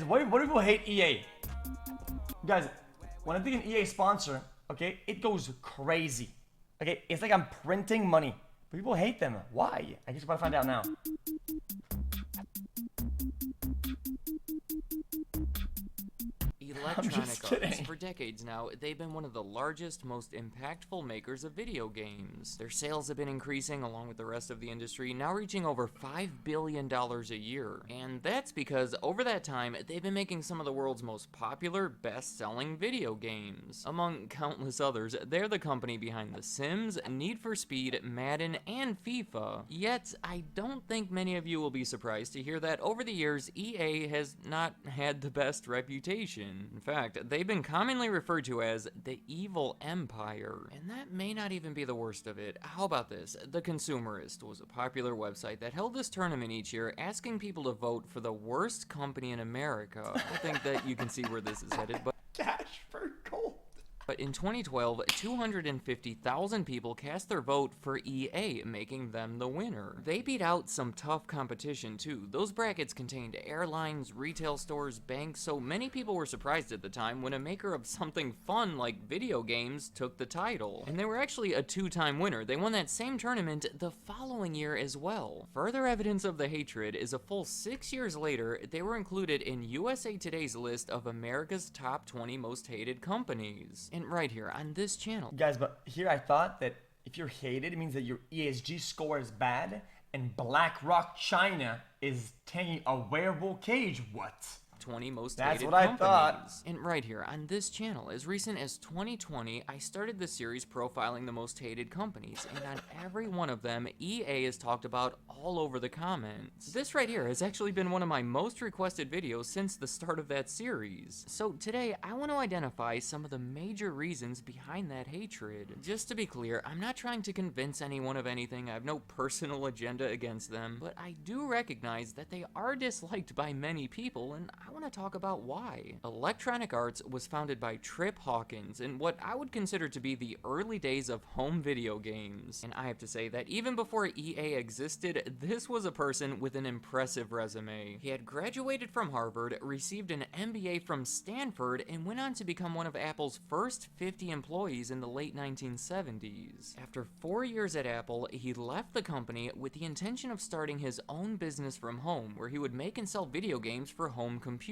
why do people hate EA? Guys, when I think an EA sponsor, okay, it goes crazy. Okay, it's like I'm printing money. But people hate them. Why? I guess we're about to find out now. Electronic Arts. For decades now, they've been one of the largest, most impactful makers of video games. Their sales have been increasing along with the rest of the industry, now reaching over $5 billion a year. And that's because over that time, they've been making some of the world's most popular, best-selling video games. Among countless others, they're the company behind The Sims, Need for Speed, Madden, and FIFA. Yet, I don't think many of you will be surprised to hear that over the years, EA has not had the best reputation. In fact, they've been commonly referred to as the Evil Empire. And that may not even be the worst of it. How about this? The Consumerist was a popular website that held this tournament each year, asking people to vote for the worst company in America. I think that you can see where this is headed, but Cash for gold. But in 2012, 250,000 people cast their vote for EA, making them the winner. They beat out some tough competition too. Those brackets contained airlines, retail stores, banks, so many people were surprised at the time when a maker of something fun like video games took the title. And they were actually a two-time winner. They won that same tournament the following year as well. Further evidence of the hatred is a full 6 years later, they were included in USA Today's list of America's top 20 most hated companies. And right here on this channel. Guys, but here I thought that if you're hated, it means that your ESG score is bad, and BlackRock China is taking a wearable cage. What? 20 most That's hated what companies. I thought. And right here on this channel, as recent as 2020, I started this series profiling the most hated companies, and on every one of them, EA is talked about all over the comments. This right here has actually been one of my most requested videos since the start of that series. So today, I want to identify some of the major reasons behind that hatred. Just to be clear, I'm not trying to convince anyone of anything. I have no personal agenda against them, but I do recognize that they are disliked by many people, and I want to talk about why. Electronic Arts was founded by Trip Hawkins in what I would consider to be the early days of home video games. And I have to say that even before EA existed, this was a person with an impressive resume. He had graduated from Harvard, received an MBA from Stanford, and went on to become one of Apple's first 50 employees in the late 1970s. After 4 years at Apple, he left the company with the intention of starting his own business from home, where he would make and sell video games for home computers.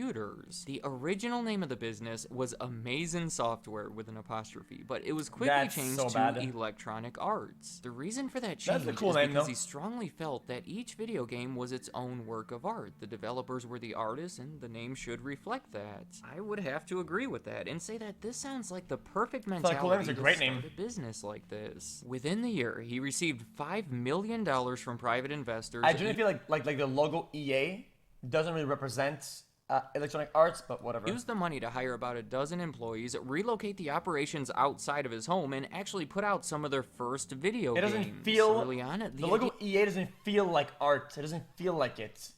The original name of the business was Amazin Software with an apostrophe, but it was quickly changed to Electronic Arts. The reason for that change is because he strongly felt that each video game was its own work of art. The developers were the artists, and the name should reflect that. I would have to agree with that and say that this sounds like the perfect mentality to start a business like this. Within the year, he received $5 million from private investors. I genuinely feel like the logo EA doesn't really represent Electronic Arts, but whatever. Used the money to hire about a dozen employees, relocate the operations outside of his home, and actually put out some of their first video games. It doesn't feel... Early on, the logo EA doesn't feel like art. It doesn't feel like it.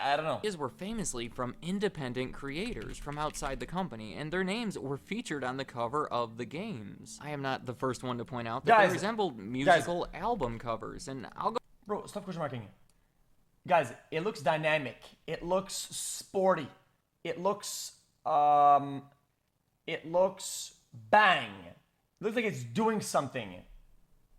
I don't know. Ideas were famously from independent creators from outside the company, and their names were featured on the cover of the games. I am not the first one to point out that they resembled musical album covers, and I'll go... Bro, stop question marking. Guys, it looks dynamic. It looks sporty. It looks bang. It looks like it's doing something,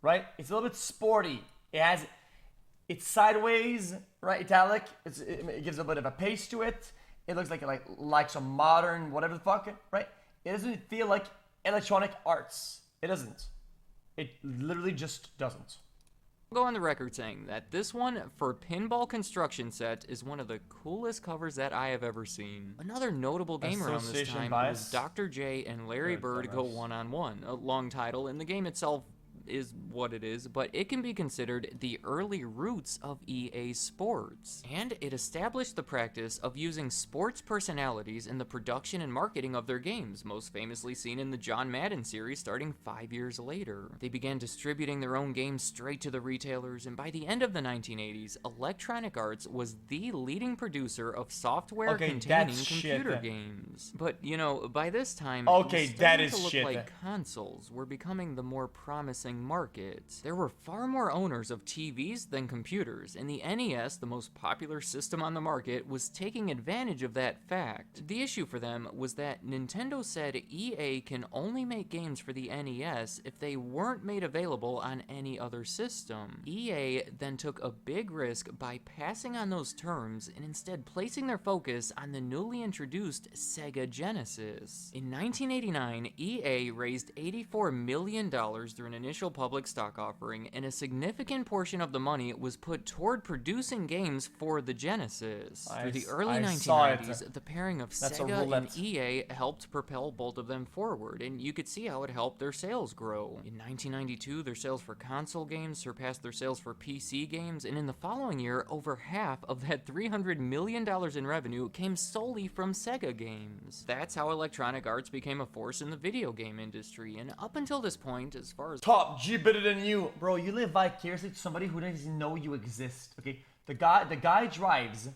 right? It's a little bit sporty. It's sideways, right? Italic. It gives a bit of a pace to it. It looks like some modern whatever the fuck, right? It doesn't feel like Electronic Arts. It doesn't. It literally just doesn't. I'll go on the record saying that this one for Pinball Construction Set is one of the coolest covers that I have ever seen. Another notable game around this time was Dr. J and Larry Bird Go One-on-One, a long title, and the game itself is what it is, but it can be considered the early roots of EA Sports. And it established the practice of using sports personalities in the production and marketing of their games, most famously seen in the John Madden series starting 5 years later. They began distributing their own games straight to the retailers, and by the end of the 1980s, Electronic Arts was the leading producer of software containing computer games. But, you know, by this time, that is to look shit. Like consoles were becoming the more promising growing market. There were far more owners of TVs than computers, and the NES, the most popular system on the market, was taking advantage of that fact. The issue for them was that Nintendo said EA can only make games for the NES if they weren't made available on any other system. EA then took a big risk by passing on those terms and instead placing their focus on the newly introduced Sega Genesis. In 1989, EA raised $84 million through an initial public stock offering, and a significant portion of the money was put toward producing games for the Genesis. Through the early 1990s, the pairing of Sega and EA helped propel both of them forward, and you could see how it helped their sales grow. In 1992, their sales for console games surpassed their sales for PC games, and in the following year, over half of that $300 million in revenue came solely from Sega games. That's how Electronic Arts became a force in the video game industry, and up until this point, as far as Top G better than you, bro. You live vicariously to somebody who doesn't even know you exist. Okay, the guy drives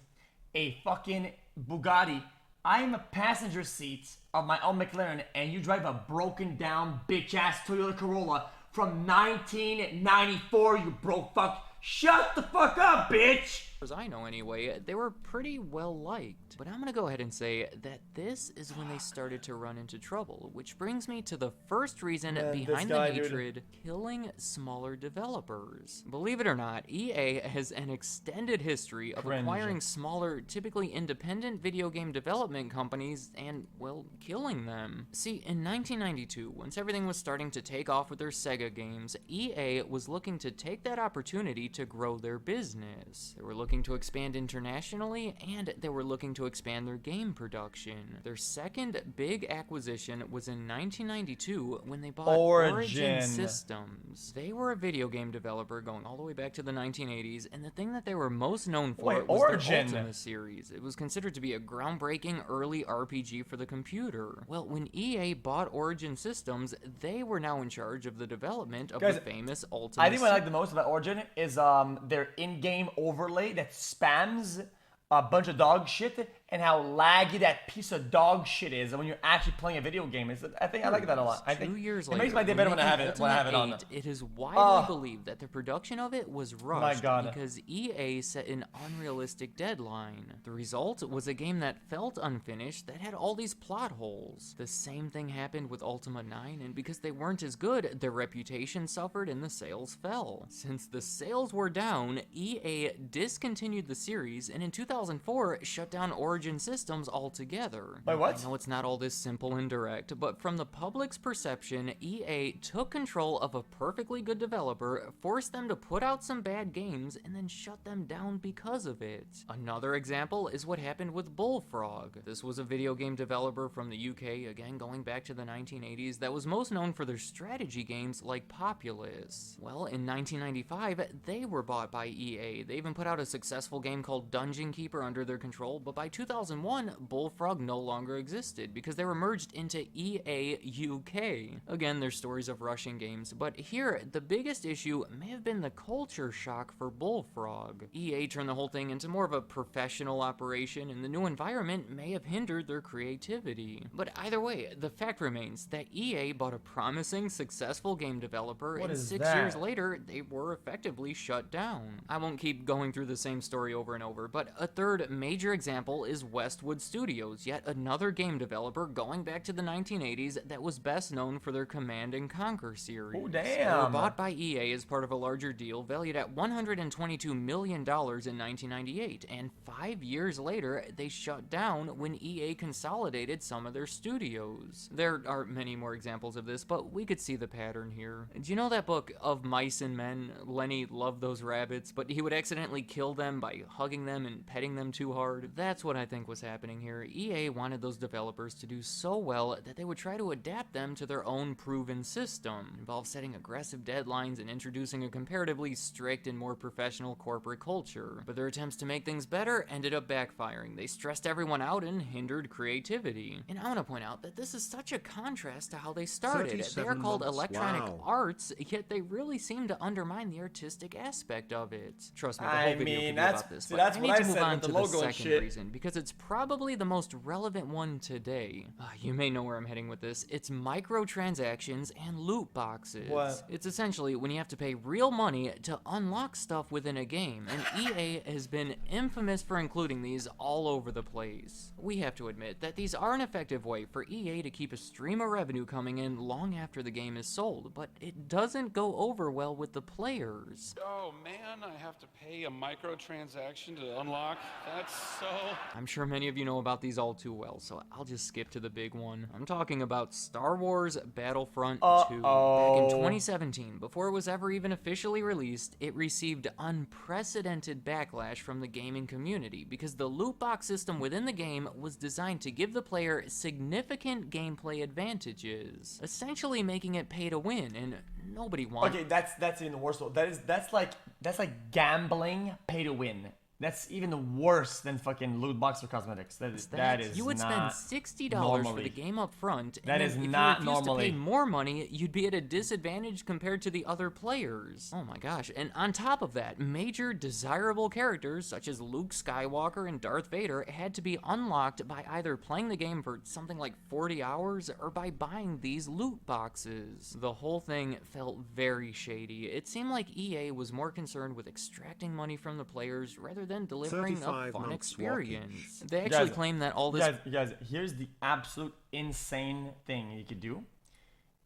a fucking Bugatti. I am a passenger seat of my own McLaren, and you drive a broken down bitch ass Toyota Corolla from 1994. You broke fuck. Shut the fuck up, bitch! As I know anyway, they were pretty well liked. But I'm gonna go ahead and say that this is when they started to run into trouble, which brings me to the first reason behind the hatred: killing smaller developers. Believe it or not, EA has an extended history of acquiring smaller, typically independent video game development companies and, well, killing them. See, in 1992, once everything was starting to take off with their Sega games, EA was looking to take that opportunity to grow their business. They were looking to expand internationally, and they were looking to expand their game production. Their second big acquisition was in 1992 when they bought Origin Systems. They were a video game developer going all the way back to the 1980s, and the thing that they were most known for was their Ultima series. It was considered to be a groundbreaking early RPG for the computer. Well, when EA bought Origin Systems, they were now in charge of the development of the famous Ultima. I think what I like the most about Origin is their in-game overlay that spams a bunch of dog shit, and how laggy that piece of dog shit is when you're actually playing a video game. I think I like that a lot. I think 2 years it later, makes my day better when I have it on. It is widely believed that the production of it was rushed because EA set an unrealistic deadline. The result was a game that felt unfinished, that had all these plot holes. The same thing happened with Ultima 9, and because they weren't as good, their reputation suffered and the sales fell. Since the sales were down, EA discontinued the series, and in 2004 shut down Origin Systems altogether. Wait, what? I know it's not all this simple and direct, but from the public's perception, EA took control of a perfectly good developer, forced them to put out some bad games, and then shut them down because of it. Another example is what happened with Bullfrog. This was a video game developer from the UK, again going back to the 1980s, that was most known for their strategy games like Populous. Well, in 1995, they were bought by EA. They even put out a successful game called Dungeon Keeper under their control, but by 2001, Bullfrog no longer existed because they were merged into EA UK. Again, there's stories of rushing games, but here, the biggest issue may have been the culture shock for Bullfrog. EA turned the whole thing into more of a professional operation, and the new environment may have hindered their creativity. But either way, the fact remains that EA bought a promising, successful game developer, and 6 years later, they were effectively shut down. I won't keep going through the same story over and over, but a third major example is Westwood Studios, yet another game developer going back to the 1980s that was best known for their Command & Conquer series. Oh, damn. They were bought by EA as part of a larger deal valued at $122 million in 1998, and 5 years later, they shut down when EA consolidated some of their studios. There are many more examples of this, but we could see the pattern here. Do you know that book, Of Mice and Men? Lenny loved those rabbits, but he would accidentally kill them by hugging them and petting them too hard. That's what I think was happening here. EA wanted those developers to do so well that they would try to adapt them to their own proven system. It involved setting aggressive deadlines and introducing a comparatively strict and more professional corporate culture. But their attempts to make things better ended up backfiring. They stressed everyone out and hindered creativity. And I want to point out that this is such a contrast to how they started. They are called Electronic Arts, yet they really seem to undermine the artistic aspect of it. Trust me, the whole video could be about this, but I need to move on to the second reason, because it's probably the most relevant one today. You may know where I'm heading with this. It's microtransactions and loot boxes. What? It's essentially when you have to pay real money to unlock stuff within a game, and EA has been infamous for including these all over the place. We have to admit that these are an effective way for EA to keep a stream of revenue coming in long after the game is sold, but it doesn't go over well with the players. Oh man, I have to pay a microtransaction to unlock? That's so... I'm sure many of you know about these all too well, so I'll just skip to the big one. I'm talking about Star Wars Battlefront 2. Back in 2017, before it was ever even officially released, it received unprecedented backlash from the gaming community because the loot box system within the game was designed to give the player significant gameplay advantages, essentially making it pay to win, and nobody wants. Okay, that's even worse though. That's like gambling pay to win. That's even worse than fucking loot box or cosmetics. That is you would not spend $60 normally for the game up front, That and is then if not you refused normally. to pay more money, you'd be at a disadvantage compared to the other players. Oh my gosh, and on top of that, major desirable characters such as Luke Skywalker and Darth Vader had to be unlocked by either playing the game for something like 40 hours or by buying these loot boxes. The whole thing felt very shady. It seemed like EA was more concerned with extracting money from the players rather than delivering a 35 fun months experience. They actually Guys, claim that all this Guys, here's the absolute insane thing you could do.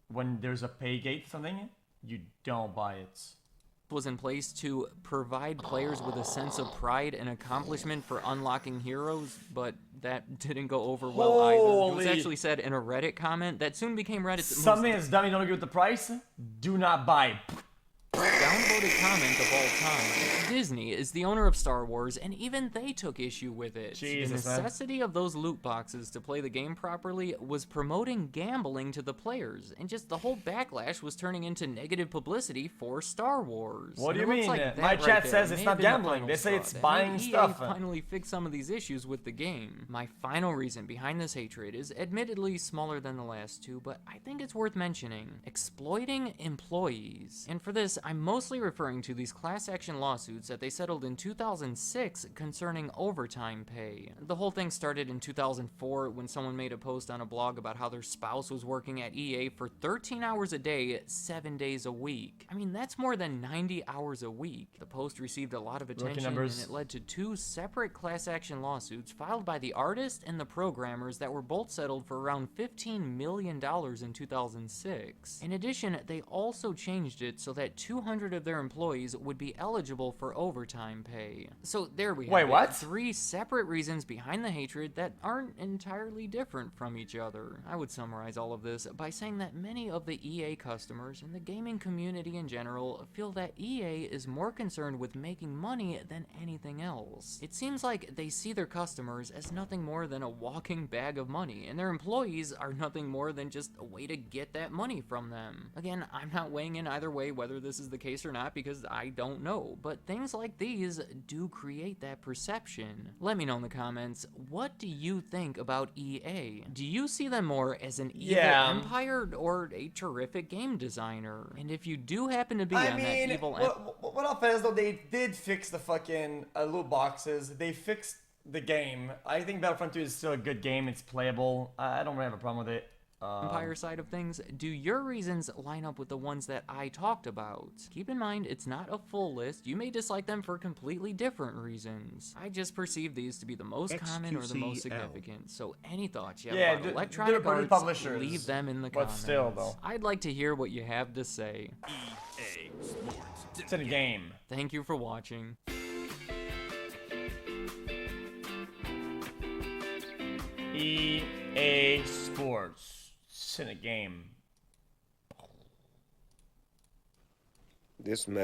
When there's a pay gate for something, you don't buy it. was in place to provide players with a sense of pride and accomplishment for unlocking heroes, but that didn't go over well either. It was Holy- actually said in a Reddit comment that soon became Reddit's Something that's dumb, you don't agree with the price, do not buy. downvoted comment of all time. Disney is the owner of Star Wars, and even they took issue with it. Jesus, the man. necessity of those loot boxes to play the game properly was promoting gambling to the players, and just the whole backlash was turning into negative publicity for Star Wars. What do And you it looks mean? like that My right chat there says may it's have not been the gambling. final They say straw it's that buying made EA stuff. finally fix some of these issues with the game. My final reason behind this hatred is admittedly smaller than the last two, but I think it's worth mentioning. Exploiting employees. And for this, I'm mostly referring to these class action lawsuits that they settled in 2006 concerning overtime pay. The whole thing started in 2004 when someone made a post on a blog about how their spouse was working at EA for 13 hours a day, 7 days a week. I mean, that's more than 90 hours a week. The post received a lot of attention, and numbers. it led to two separate class action lawsuits filed by the artist and the programmers that were both settled for around $15 million in 2006. In addition, they also changed it so that 200 of their employees would be eligible for overtime pay. So there we have Wait, it. what? 3 separate reasons behind the hatred that aren't entirely different from each other. I would summarize all of this by saying that many of the EA customers and the gaming community in general feel that EA is more concerned with making money than anything else. It seems like they see their customers as nothing more than a walking bag of money, and their employees are nothing more than just a way to get that money from them. Again, I'm not weighing in either way whether this is the case or not because I don't know, but things like these do create that perception. Let me know in the comments, what do you think about EA? Do you see them more as an evil empire or a terrific game designer? And if you do happen to be on that evil what else is though? They did fix the fucking loot boxes. They fixed the game. I think Battlefront 2 is still a good game. It's playable. I don't really have a problem with it. empire side of things, do your reasons line up with the ones that I talked about? Keep in mind, it's not a full list. You may dislike them for completely different reasons. I just perceive these to be the most common or the most xQcl. significant. So any thoughts you have Yeah, about they're electronic pretty arts, publishers, leave them in the but comments. still, though. I'd like to hear what you have to say. It's in a game. Thank you for watching. EA Sports. It's in a game. This mess